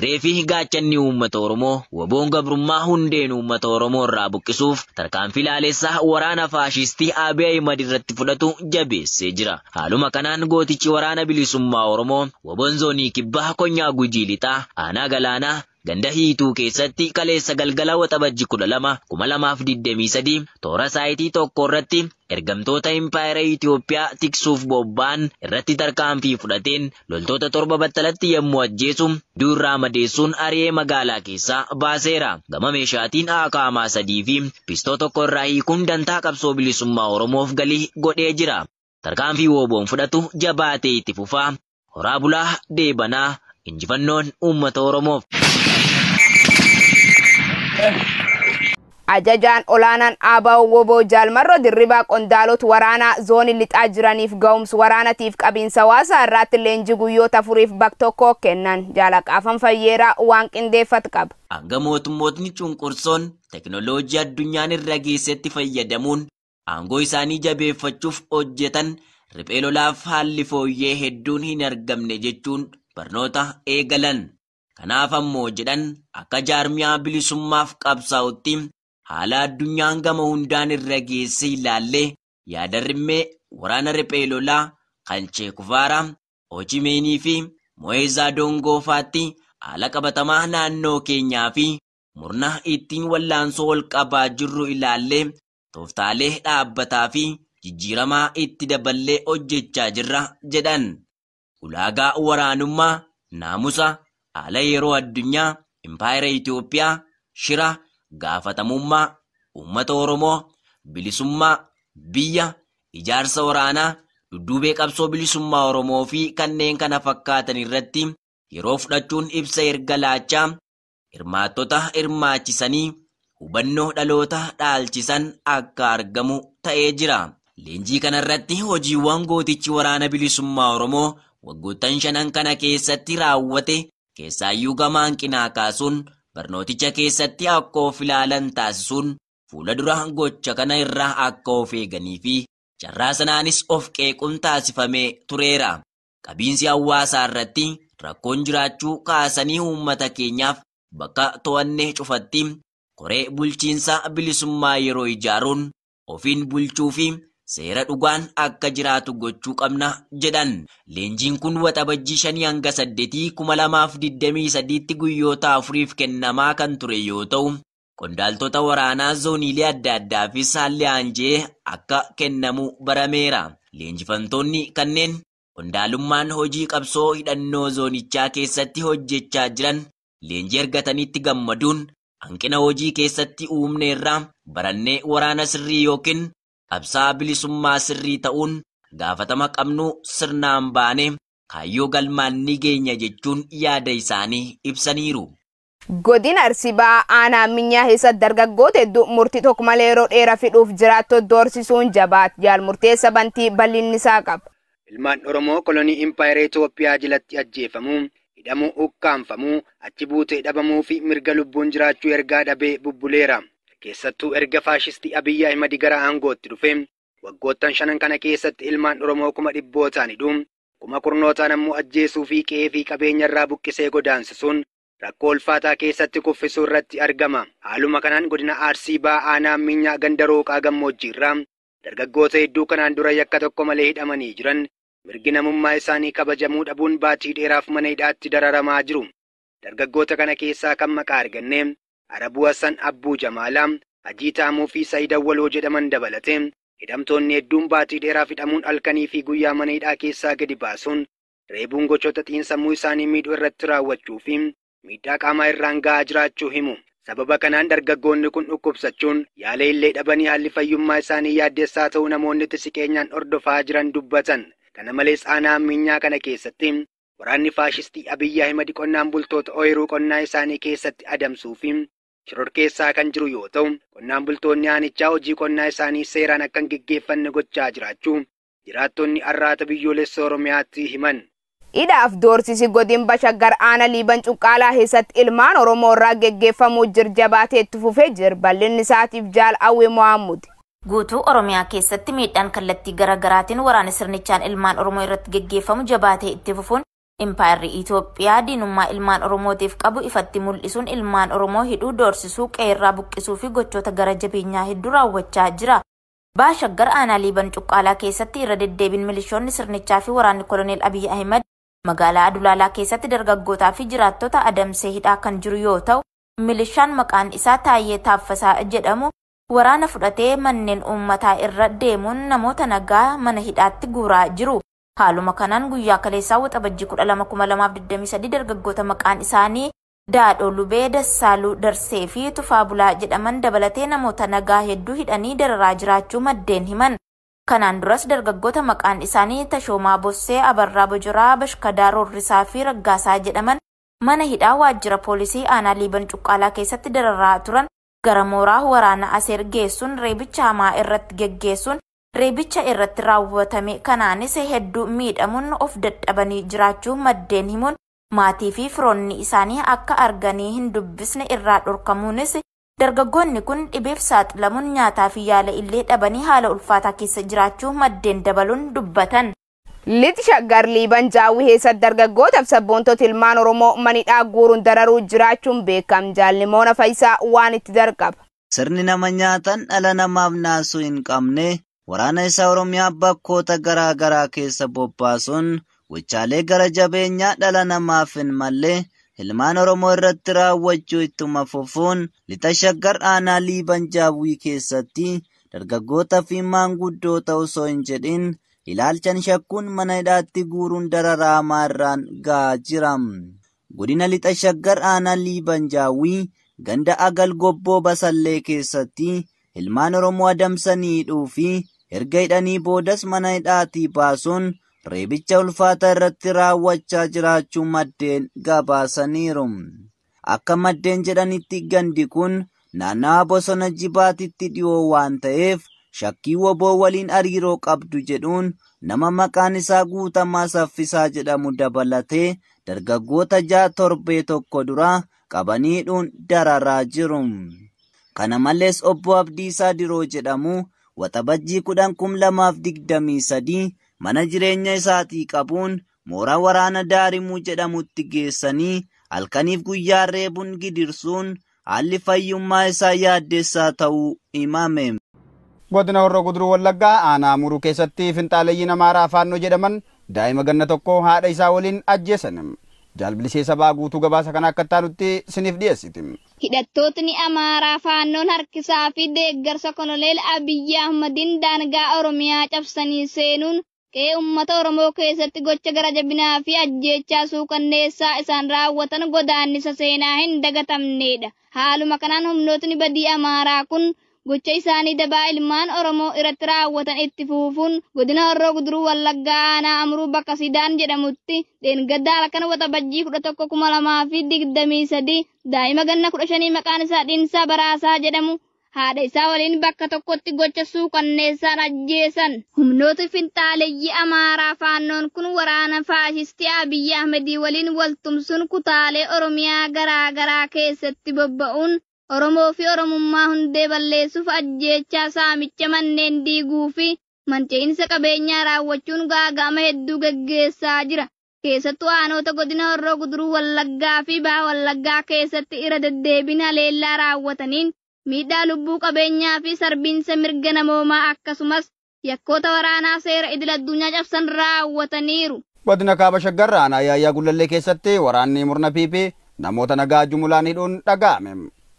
irree fi gaachanni uummata Oromoo waboon gabrummaa hundeen uummata Oromoo irraa buqqisuuf tarkaanfii laalessaa waraana faashistii Abiy Ahimad irratti fudhatu jabeessee jira. Haaluma kanaan gootichi waraana bilisummaa Oromoo waboon zoonii kibbaa konyaa Gujii lixaa aanaa Galaanaa ganda hiituu keessatti kaleessa galgala waxabajji 12 2023 toora saayitii tokko irratti ergamtoota impaayera Itoophiyaa tiksuuf bobba'an irratti tarkaanfii fudhateen loltoota 7 battalatti yommuu ajjeesu duurraa madeessuun ari'ee magaalaa keessaa baaseera. Gama meeshaatiin AKM 3 fi pistoo tokko irraa hiikuun dantaa qabsoo bilisummaa Oromoof galii godhee jira. Tarkaanfii woboon fudhatu jabaatee itti fufaa. Horaa bulaa deebanaa injifannoon uummata Oromoof. Ajajaan olaanaan Abaa Woboo Jaalmarroo Dirribaa qondaalota waraanaa zoonii lixaa jiraniif ga'umsa waraanatiif qabiinsa hawaasaa irratti leenjii guyyoota 4 bakka tokko kennan. Jaalaqaafan Fayyeeraa waan qindeeffatu qaba. Hanga mootummootni cunqursoon teknooloojii addunyaan irra geessetti fayyadamuun aangoo isaanii jabeeffachuuf hojjetan riphee lolaaf haalli fooyyee hedduun hin argamne jechuun barnoota eegalan. Kanaaf ammoo jedhan akka jaarmiyaa bilisummaaf qabsaa'utti haala addunyaan gama hundaan irra geesse ilaallee yaadarrimmee waraana riphee lolaa kan Che Guevara, Ho Chi Minh fi Mo'eezaa Dongoofaatti haala qabatamaa naannoo keenyaa fi murna ittiin wallaansoo wal qabaa jirru ilaallee tooftaalee dhaabbataa fi jijjiiramaa itti daballee hojjechaa jirra jedhan. Ulaagaa waraanummaa naamusa haala yeroo addunyaa impaayera Itoophiyaa shira gaafatamummaa uummata Oromoo bilisummaa biyya ijaarsa waraanaa dudduubee qabsoo bilisummaa Oromoo fi kanneen kana fakkaatan irratti yeroo fudhachuun ibsa erga laachaa hirmaattota hirmaachisanii hubannoo dhaloota dhaalchisan akka argamu ta'ee jira. Leenjii kanarratti hojiiwwan gootichi waraana bilisummaa Oromoo waggoottan 5 kana keessatti raawwate keessaayyuu gamaan qinaa kaasuun barnooticha keessatti akka of ilaalan taasisuun fuula dura gocha kana irraa akka of eeganii fi carraa sanaanis of qeequun taasifamee tureera. Qabiinsi hawaasaa irratti rakkoon jiraachuu kaasanii uummata keenyaaf bakka to'annee cufatti koree bulchiinsa bilisummaa yeroo ijaaruun ofiin bulchuu fi seera dhugaan akka jiraatu gochuu qabna jedhan. Leenjiin kun waxabajjii 5 hanga 8 2023 guyyoota 4f kennamaa kan ture yoo ta'u qondaaltota waraanaa zooniilee adda addaa fi haalli aanjee akka kennamu barameera. Leenjifamtoonni kanneen qondaalummaan hojii qabsoo hidhannoo zoonichaa keessatti hojjechaa jiran leenjii argatanitti gammaduun hanqina hojii keessatti uumneerraa barannee waraana sirrii yookiin qabsaa bilisummaa sirrii ta'uun gaafatama qabnu sirnaan baane kaayyoo galmaan ni geenya jechuun yaada isaanii ibsaniiru. Godina Arsii aanaa Minyaa keessatti dargaggoota hedduu murtii tokko malee yeroo dheeraa fidhuuf jiraattota doorsisuun jabaat jaal murteessa bantii bal'inni isaa qaba. Ilmaan Oromoo kolonii impaayera Itoophiyaa jalatti ajjeefamuu, hidhamuu, ukkaanfamuu, achi buutee dhabamuu fi mirga lubbuun jiraachuu ergaa dhabee bubbuleera. Keessattuu erga faashistii Abiy Ahimad gara aangootti dhufe waggoottan 5 kana keessatti ilmaan Oromoo 100,000 hidhuun 10,000 ammoo ajjeesuu fi qe'ee fi qabeenya irraa buqqisee godaansisuun rakkoo ulfaataa keessatti kuffisuu irratti argama. Haaluma kanaan godina Arsii aanaa Minyaa ganda Rooqaa gammoojjii irraa dargaggoota hedduu kanaan dura yakka tokko malee hidhamanii jiran mirgi namummaa isaanii kabajamuu dhabuun baatii dheeraaf mana hidhaatti dararamaa jiru. Dargaggoota kana keessaa kan maqaa arganne Arabuu Hassan Abbuu Jamaalaa, Hajii Taamuu fi Saayid Awwaloo jedhaman dabalate hidhamtoonni hedduun baatii dheeraaf hidhamuun halkanii fi guyyaa mana hidhaa keessaa gadi baasuun reebuun gochoota xiinsammuu isaanii miidhuu irratti raawwachuu fi miidhaa qaamaa irraan gahaa jiraachuu himu. Sababa kanaan dargaggoonni kun dhukkubsachuun yaala illee dhabanii haalli fayyummaa isaanii yaaddeessaa ta'uu namoonni itti siqeenyaan hordofaa jiran dubbatan. Kana malees aanaa Minyaa kana keessatti waraanni faashistii Abiy Ahimad qonnaan bultoota ooyiruu qonnaa isaanii keessatti adamsuu fi shororkeessaa kan jiru yoo ta'u qonnaan bultoonni aanichaa hojii qonnaa isaanii seeraan akka hin gaggeeffanne gochaa jiraachuu jiraattonni arraata biyyoolessa Oromiyaatti himan. Hidhaaf doorsisi godin Bashaggar aanaa Liiban Cuqqaalaa keessatti ilmaan Oromoo irraa geggeeffamuu jabaatee itti fufee jira. Bal'inni isaatiif jaal Awwee Mohaamud. Guutuu Oromiyaa keessatti miidhaan kallattii garaagaraatiin waraana sirnichaan ilmaan Oromoo irratti geggeeffamu jabaatee itti fufuun Impaayirri Itoophiyaa diinummaa ilmaan Oromootiif qabu ifatti mul'isuun ilmaan Oromoo hidhuu, doorsisuu, qeerraa buqqisuu fi gochoota gara jabeenyaa hedduu raawwachaa jira. Baashaggar aanaa Liiban Cuqqaalaa keessatti irra deddeebiin milishoonni sirnichaa fi waraanni Koloneel Abiyyi Ahimad magaalaa Adulaalaa keessatti dargaggootaa fi jiraattota adamsee hidhaa kan jiru yoo ta'u, milishaan maqaan isaa Taayyee Taaffasaa jedhamu waraana fudhatee manneen uummataa irra deemuun namoota nagaa mana hidhaatti guuraa jiru. Haaluma kanaan guyyaa kaleessaa waxabajjii 12/2023 dargaggoota maqaan isaanii Daadhoo Lubee, Dassaaluu Darsee fi Tufaa Bulaa jedhaman dabalatee namoota nagaa hedduu hidhanii dararaa jiraachuu maddeen himan. Kanaan duras dargaggoota maqaan isaanii Tashoomaa Bossee, Abarraa Bojoraa, Bashkadaa Roorrisaa fi Raggaasaa jedhaman mana hidhaa waajjira poolisii aanaa Liiban Cuqqaalaa keessatti dararaa turan gara mooraa waraana Aseer geessuun reebicha hamaa irratti geggeessuun reebicha irratti raawwatame. Kanaanis hedduu miidhamuun of dadhabanii jiraachuu maddeen himuun maatii fi firoonni isaanii akka arganii hin dubbisne irraa dhorkamuunis dargaggoonni kun dhibeef saaxilamuun nyaataa fi yaala illee dhabanii haala ulfaataa keessa jiraachuu maddeen dabaluun dubbatan. Lixa Shaggar Liiban Jaawwii keessatti dargaggootaaf sabboontota ilmaan Oromoo manidhaa guuruun dararuu jiraachuun beekam. Jaalimoona Faayisaa waan itti darqaba. Sirni nama nyaatan dhala namaaf naasuu hin qabne waraana isaa Oromiyaa bakkoota garaa garaa keessa bobbaasuun gochaalee gara jabeenyaa dhala namaaf hin malle ilmaan Oromoo irratti raawwachuu ittuma fufuun Lixa Shaggar aanaa Liiban Jaawwii keessatti dargaggoota fi maanguddoota osoo hin jedhin ilaalchan shakkuun mana hidhaatti guuruun dararaa maarraan gahaa jira. Godina Lixa Shaggar aanaa Liiban Jaawwii ganda Agal Gobboo Basallee keessatti ilmaan Oromoo adamsanii hidhuu fi erga hidhanii boodas mana hidhaatii baasuun reebicha ulfaataa irratti raawwachaa jiraachuu maddeen gabaasaniiru. Akka maddeen jedhanitti gandi kun naannawaa bosona Jibaatitti dhiyoo waan ta'eef shakkii woboo waliin hariiroo qabdu jedhuun nama maqaan isaa Guutamaa Saffisaa jedhamu dabalatee dargaggoota 6 torbee tokko dura qabanii hidhuun dararaa jiru. Kana malees obbo Abdiisaa Diroo jedhamu waxabajjii 10/2023 mana jireenya isaatii qabuun mooraa waraana Daarimuu jedhamutti geessanii halkaniif guyyaa reebuun gidirsuun haalli fayyummaa isaa yaaddeessaa ta'uu himame. Godina Horroo Guduruu Wallaggaa aanaa Muruu keessatti finxaaleeyyiin Amaaraa Faannoo jedhaman daa'ima ganna tokko haadha isaa waliin ajjeesan. Jaalbilisee sabaa guutuu gabaasa kana akka taanutti siniif dhiyeessiti. Hidhattootni Amaaraa Faannoon harkisaa fi deeggarsa Koloneel Abiyyi Ahmadiin daangaa Oromiyaa cabsanii seenuun qe'ee uummata Oromoo keessatti gocha gara jabinaa fi ajjeechaa suukanneessaa isaan raawwatan godaannisa seenaa hin dagatamnedha. Haaluma kanaan humnootni badii Amaaraa kun gocha isaanii dabaa ilmaan Oromoo irratti raawwatan itti fufuun godina Horroo Guduruu Wallaggaa aanaa Amuruu bakka Sidaan jedhamutti dheengaddaa halkan waxabajjii 11/2023 daa'ima ganna 15 maqaan isaa Dhiinsaa Baraasaa jedhamu haadha isaa waliin bakka tokkotti gocha suukanneessaan ajjeesan. Humnoota finxaaleeyyii Amaaraa Faannoon kun waraana faashistii Abiyyi Ahmedii waliin waltumsuun kutaalee Oromiyaa garaa garaa keessatti bobba'uun Oromoo fi Oromummaa hundee balleessuuf ajjeechaa saamicha manneen diiguu fi manca'insa qabeenyaa raawwachuun gaaga'ama hedduu gaggeessaa jira. Keessattuu aanota godina Horroo Guduruu Wallaggaa fi Baha Wallaggaa keessatti irra deddeebina leellaa raawwataniin miidhaa lubbuu qabeenyaa fi sarbiinsa mirga namoomaa akkasumas yakkoota waraanaa seera idil-addunyaa cabsan raawwataniiru. Godina Kaaba Shaggar aanaa Yaayyaa Gullallee keessatti waraanni murna PP namoota nagaa jumulaan hidhuun dhaga'ame.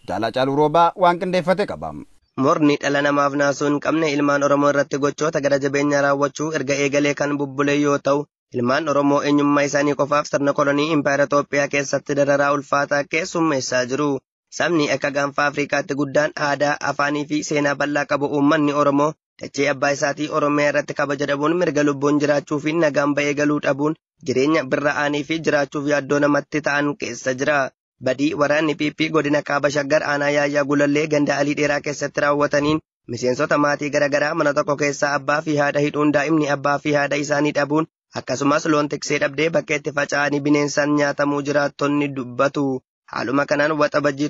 Jaalaa Caaluu Roobaa waan qindeeffate qaba. Morni dhala namaaf naasuu hin qabne ilmaan Oromoo irratti gochoota gara jabeenyaa raawwachuu erga eegalee kan bubbulee yoo ta'u, ilmaan Oromoo eenyummaa isaanii qofaaf sirna kolonii Impaayera Itoophiyaa keessatti dararaa ulfaataa keessummeessaa jiru. Sabni akka gaanfa Afrikaatti guddaan aadaa, afaanii fi seenaa bal'aa qabu uummanni Oromoo dachee abbaa isaatii Oromiyaa irratti kabaja dhabuun mirga lubbuun jiraachuu fi nagaan ba'ee galuu dhabuun jireenya birra'anii fi jiraachuuf yaaddoo namatti ta'an keessa jira. Badii waraanni PP godina Kaaba Shaggar aanaa Yaayyaa Gullallee ganda Alii Dheeraa keessatti raawwataniin miseensota maatii garaagaraa mana tokko keessaa abbaa fi haadha hidhuun daa'imni abbaa fi haadha isaanii dhabuun akkasumas loon tiksee dhabdee bakkeetti faca'anii bineensaan nyaatamuu jiraattonni dubbatu. Haaluma kanaan waxabajjii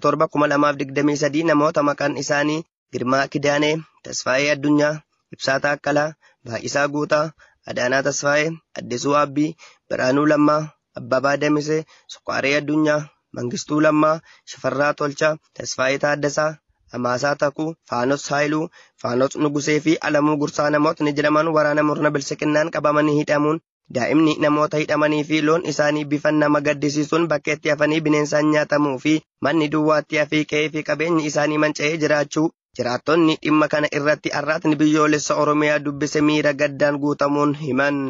7/2023 namoota maqaan isaanii Girmaa Kidaanee, Tasfaayee Addunyaa, Ibsaataa Akkalaa, Baay'isaa Guutaa, Adaanaa Tasfaayee, Addisuu Abbii, Biraanuu Lammaa, Abbabaa Damisee, Sukkaaree Addunyaa, Mangistuu Lammaa, Shifarraa Tolchaa, Tasfaayee Taaddasaa, Amaasaa Takuu, Faanos Haayiluu, Faanos Nugusee fi Alamuu Gursaa namootni jedhaman waraana murna bilisiginnaan qabamanii hidhamuun daa'imni namoota hidhamanii fi loon isaanii bifa nama gaddisiisuun bakkeetti hafanii bineensaan nyaatamuu fi manni duwwaatti hafii qe'ee fi qabeenyi isaanii manca'ee jiraachuu jiraattonni dhimma kana irratti arraatni biyyoolessa Oromiyaa dubbise miira gaddaan guutamuun himan.